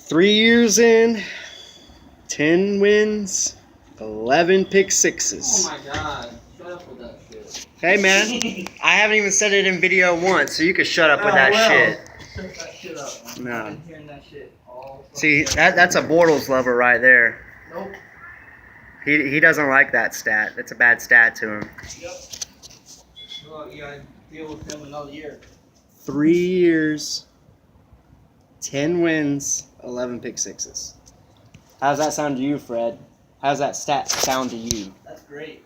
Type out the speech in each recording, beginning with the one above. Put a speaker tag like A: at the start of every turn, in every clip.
A: 3 years in, 10 wins, 11 pick sixes.
B: Oh my god. Shut up with that shit.
A: Hey man, I haven't even said it in video once, so you can shut up with that shit.
B: Shut that shit up, man.
A: No.
B: I've been hearing that shit all
A: See, that's a Bortles lover right there.
B: Nope.
A: He doesn't like that stat. That's a bad stat to him.
B: Yep. Well, you gotta deal with him another year.
A: 3 years, 10 wins, 11 pick sixes. How's that sound to you, Fred? How's that stat sound to you?
B: That's great.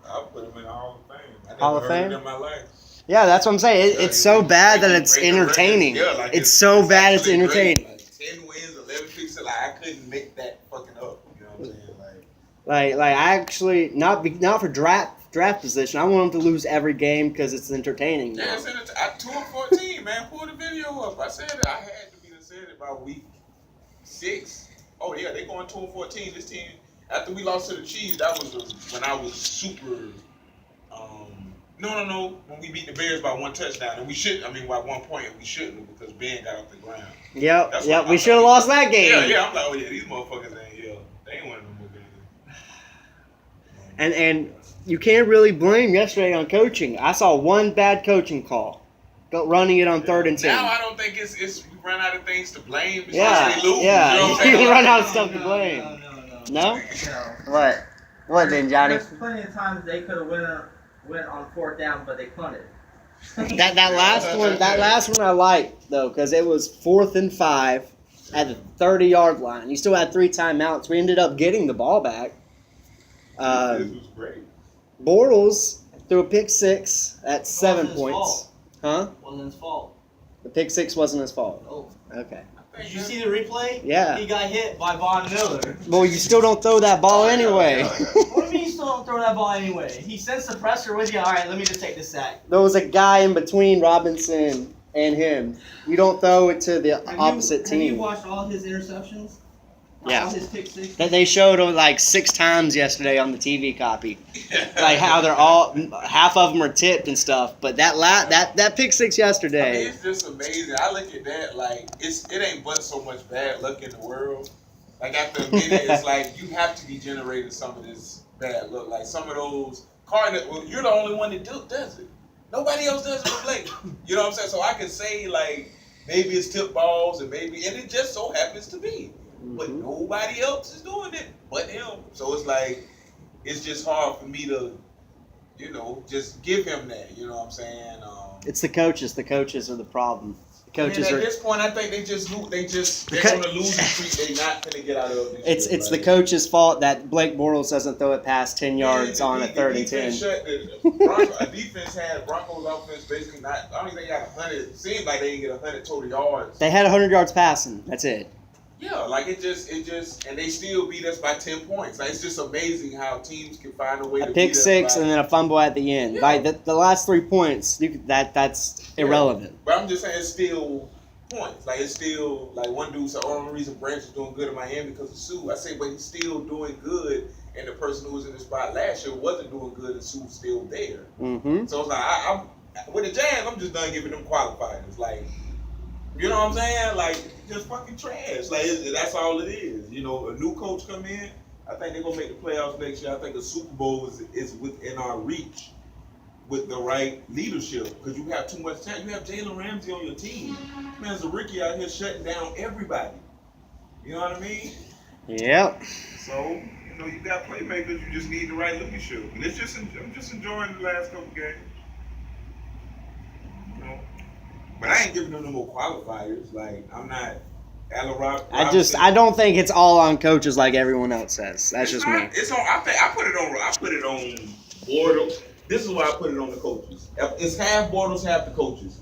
C: I'll put him in the Hall of Fame. I
A: Hall of
C: never heard
A: Fame?
C: it in my life.
A: Yeah, that's what I'm saying. It's so bad that it's entertaining.
C: Yeah, like
A: it's so bad it's
C: actually great.
A: entertaining.
C: Like 10 wins, 11 picks. Like I couldn't make that fucking up. You know what I'm saying?
A: Like I actually not for draft position. I want them to lose every game because it's entertaining.
C: Yeah, I 2-14, man. Pull the video up. I said it. I had to be said it about week 6. Oh yeah, they going 2-14. This team after we lost to the Chiefs, that was when I was super. No. When we beat the Bears by 1 touchdown, and we should. I mean, by 1 point, we shouldn't because Ben got off the ground.
A: Yep. We should have lost that game.
C: Yeah. I'm like, oh yeah, these motherfuckers ain't. Yeah, they ain't winning no more games.
A: And you can't really blame yesterday on coaching. I saw one bad coaching call, running it on 3rd and 10.
C: Now I don't think it's we run out of things to blame. It's
A: Yeah,
C: just they lose,
A: yeah.
C: You know what I'm saying?
A: You run out of stuff to blame.
B: No.
A: No? What? What then, Johnny?
B: There's plenty of times they could have went on 4th down, but they punted.
A: That last one I liked though, because it was 4th and 5 at the 30-yard line. You still had 3 timeouts. We ended up getting the ball back.
C: This was great.
A: Bortles threw a pick 6 at 7
B: Wasn't his
A: points.
B: fault.
A: Huh?
B: Wasn't his fault.
A: The pick 6 wasn't his fault.
B: Oh.
A: Okay.
B: Did you see the replay?
A: Yeah.
B: He got hit by Von Miller.
A: Well, you still don't throw that ball anyway.
B: What do you mean you still don't throw that ball anyway? He sensed the pressure with you. All right, let me just take this sack.
A: There was a guy in between Robinson and him. You don't throw it to the opposite team.
B: Have you watched all his interceptions?
A: Yeah.
B: All his pick sixes?
A: They showed them like 6 times yesterday on the TV copy. Like how they're all half of them are tipped and stuff. But that pick 6 yesterday.
C: I mean, it's just amazing. I look at that like it ain't but so much bad luck in the world. Like after a minute, it's like you have to be generating some of this bad luck. Like some of those Cardinals. Well, you're the only one that does it. Nobody else does it but Blake. You know what I'm saying? So I can say like maybe it's tip balls and it just so happens to be. But nobody else is doing it but him. So it's like, it's just hard for me to, just give him that. You know what I'm saying?
A: It's the coaches. The coaches are the problem. The coaches
C: at
A: are.
C: this point, I think they're on a losing streak. They're not gonna get out of it.
A: It's the coach's fault that Blake Bortles doesn't throw it past 10 yards on a 3rd and 10.
C: A defense had Broncos offense basically not. I don't even think they got 100. It seemed like they didn't get 100 total yards.
A: They had 100 yards passing. That's it.
C: Yeah, like it just, and they still beat us by 10 points. Like it's just amazing how teams can find a way to beat us.
A: A pick 6 and then a fumble at the end.
C: Yeah.
A: Like the last 3 points, that's irrelevant.
C: But I'm just saying it's still points. Like it's still like one dude said, "Oh, the reason Branch is doing good in Miami because of Sue." I say, but he's still doing good, and the person who was in the spot last year wasn't doing good, and Sue's still there.
A: Mm-hmm.
C: So it's like I'm with the Jazz. I'm just done giving them qualifiers. Like, you know what I'm saying? Like, just fucking trash. Like, that's all it is. A new coach come in. I think they're going to make the playoffs next year. I think the Super Bowl is within our reach with the right leadership because you have too much time. You have Jalen Ramsey on your team. Man's a rookie out here shutting down everybody. You know what I mean?
A: Yep.
C: So, you got playmakers. You just need the right leadership. And I'm just enjoying the last couple games. But I ain't giving them no more qualifiers. Like, I'm not Allen Robinson.
A: I don't think it's all on coaches like everyone else says. That's just me.
C: It's on. I put it on Bortles. This is why I put it on the coaches. It's half Bortles, half the coaches.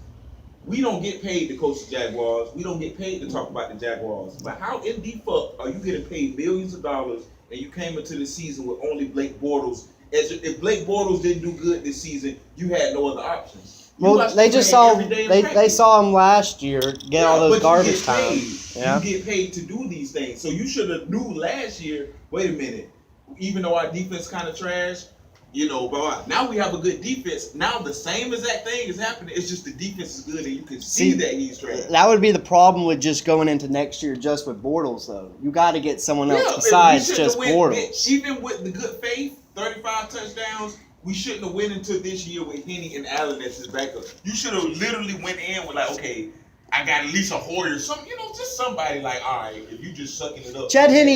C: We don't get paid to coach the Jaguars. We don't get paid to talk about the Jaguars. But how in the fuck are you getting paid millions of dollars and you came into the season with only Blake Bortles? If Blake Bortles didn't do good this season, you had no other options.
A: Well, they just saw they saw him last year get all those garbage time.
C: Yeah. You get paid to do these things. So you should have knew last year, wait a minute, even though our defense kind of trash, You know, but now we have a good defense. Now the same exact thing is happening. It's just the defense is good, and you can see that he's trash.
A: That would be the problem with just going into next year just with Bortles, though. You got to get someone else besides just Bortles.
C: Even with the good faith, 35 touchdowns, we shouldn't have went into this year with Henny and Allen as his backup. You should have literally went in with like, okay, I got at least a Hoyer, just somebody like, all right, if you just sucking it up.
A: Chad Henne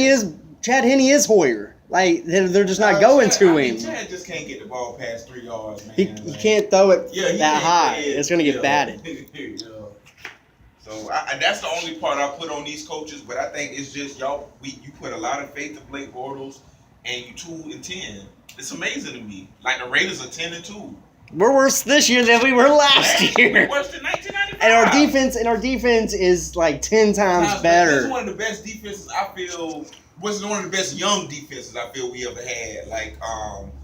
A: is Hoyer. Like they're just not going to him.
C: Chad just can't get the ball past 3 yards, man.
A: He can't throw it that high. It's gonna get batted.
C: So that's the only part I put on these coaches, but I think it's just you put a lot of faith in Blake Bortles, and you 2-10. It's amazing to me. Like the Raiders are 10-2.
A: We're worse this year than we were last year.
C: We're worse than 1995.
A: And our defense is like 10 times better.
C: It's one of the best defenses I feel. Was one of the best young defenses I feel we ever had. Like,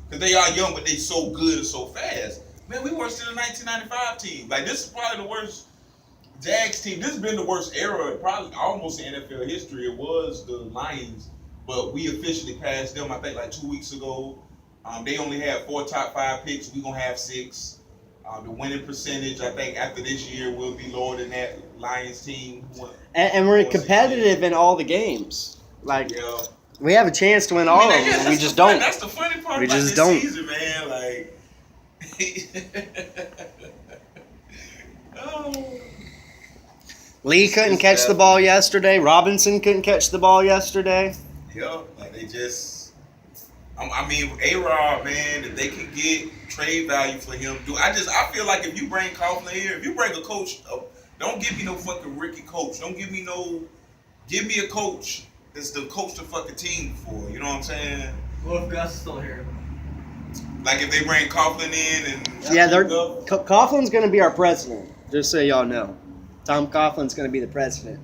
C: because they are young, but they so good and so fast. Man, we worse than the 1995 team. Like, this is probably the worst Jags team. This has been the worst era, probably almost in NFL history. It was the Lions, but we officially passed them, I think, like 2 weeks ago. They only had 4 top 5 picks. We're going to have 6. The winning percentage, I think, after this year will be lower than that Lions team.
A: And we're competitive in all the games. Like, we have a chance to win all of them. We just don't.
C: That's the funny part
A: about
C: this season, man. Like,
A: Lee couldn't catch the ball yesterday. Robinson couldn't catch the ball yesterday.
C: Yeah, like they just. I mean, A-Rod, man, if they can get trade value for him, I feel like if you bring Coughlin here, if you bring a coach, don't give me no fucking rookie coach. Give me a coach that's the coach the fucking team for. You know what I'm saying?
B: What if Gus is still here?
C: Like if they bring Coughlin in and
A: Coughlin's going to be our president. Just so y'all know, Tom Coughlin's going to be the president.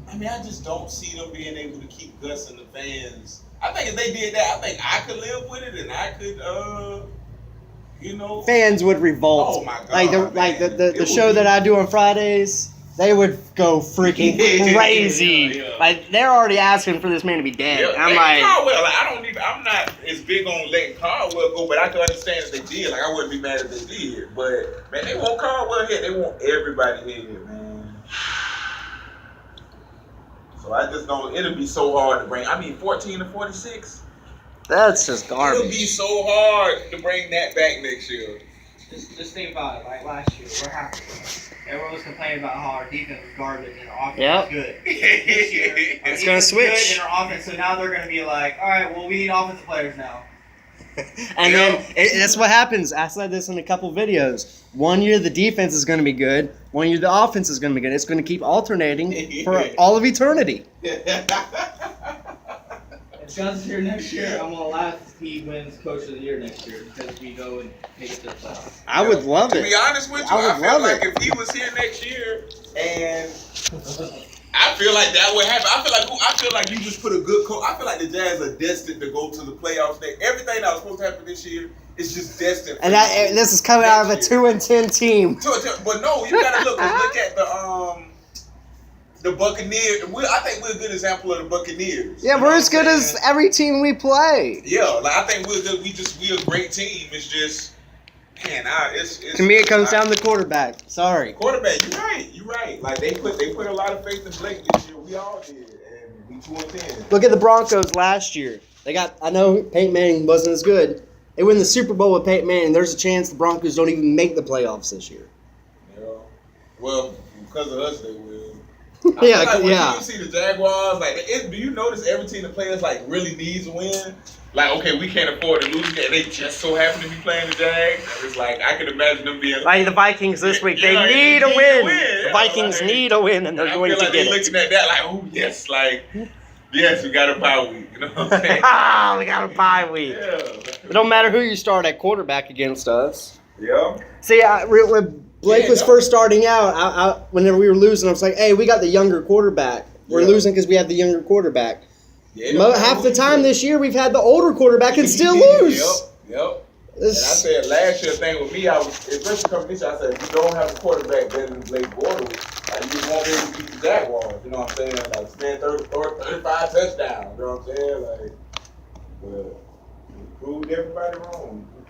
C: I mean, I just don't see them being able to keep Gus and the fans. I think if they did that, I think I could live with it, and I could,
A: fans would revolt.
C: Oh my god!
A: Like the show that I do on Fridays, they would go freaking crazy.
C: Yeah.
A: Like they're already asking for this man to be dead.
C: Yeah,
A: I'm like,
C: Caldwell. I'm not as big on letting Caldwell go, but I can understand if they did. Like I wouldn't be mad if they did. But man, they want Caldwell here. They want everybody here, man. So I just don't. It'll be so hard to bring. 14 to 46.
A: that's just garbage.
C: It'll be so hard to bring that back next year.
B: Just think about it. Like last year, we're happy. Everyone was complaining about how our defense was garbage and our offense was good. This year, our
A: It's gonna switch.
B: good and our offense. So now they're gonna be like, all right, well, we need offensive players now.
A: And then that's what happens. I said this in a couple videos. One year the defense is going to be good. One year the offense is going to be good. It's going to keep alternating for all of eternity.
B: If Gus is here next year, I'm gonna laugh if he wins Coach of the Year next year because we go and make it to the playoffs.
A: I would love it.
C: To be honest with you, I feel like if he was here next year, and I feel like that would happen. I feel like you just put a good coach. I feel like the Jazz are destined to go to the playoffs. Everything that was supposed to happen this year is just destined.
A: And this is coming out of a 2-10 team.
C: But no, you gotta look at the Buccaneers. I think we're a good example of the Buccaneers.
A: Yeah, we're as good as every team we play.
C: Yeah, like I think we're good. We're a great team. It's just, man,
A: to me it comes down to the quarterback. Sorry.
C: Quarterback, you're right. Like they put a lot of faith in Blake this year. We all did, and we 2-10.
A: Look at the Broncos last year. I know Peyton Manning wasn't as good. They win the Super Bowl with Peyton Manning. There's a chance the Broncos don't even make the playoffs this year.
C: Yeah. Well, because of us, they will.
A: Yeah.
C: When you see the Jaguars, do you notice every team that plays really needs a win? Like, okay, we can't afford to lose, and they just so happen to be playing the Jags. It's like I can imagine them being
A: like the Vikings this week. They need a win. The Vikings need a win, and they're going to get it.
C: Looking at that like, oh yes, yes, we got a bye week. You know what I'm saying?
A: We got a bye week.
C: Yeah.
A: It don't matter who you start at quarterback against us.
C: Yeah.
A: See, when Blake was first starting out, whenever we were losing, I was like, hey, we got the younger quarterback. We're losing because we have the younger quarterback. Yeah, half the time this year, we've had the older quarterback and still lose.
C: Yep. And I said last year, thing with me, especially coming this year, I said, if you don't have a quarterback better than Blake Bortles, you just won't be able to beat the Jaguars. You know what I'm saying? Like, spend 35 touchdowns. You know what I'm saying? Proved everybody wrong.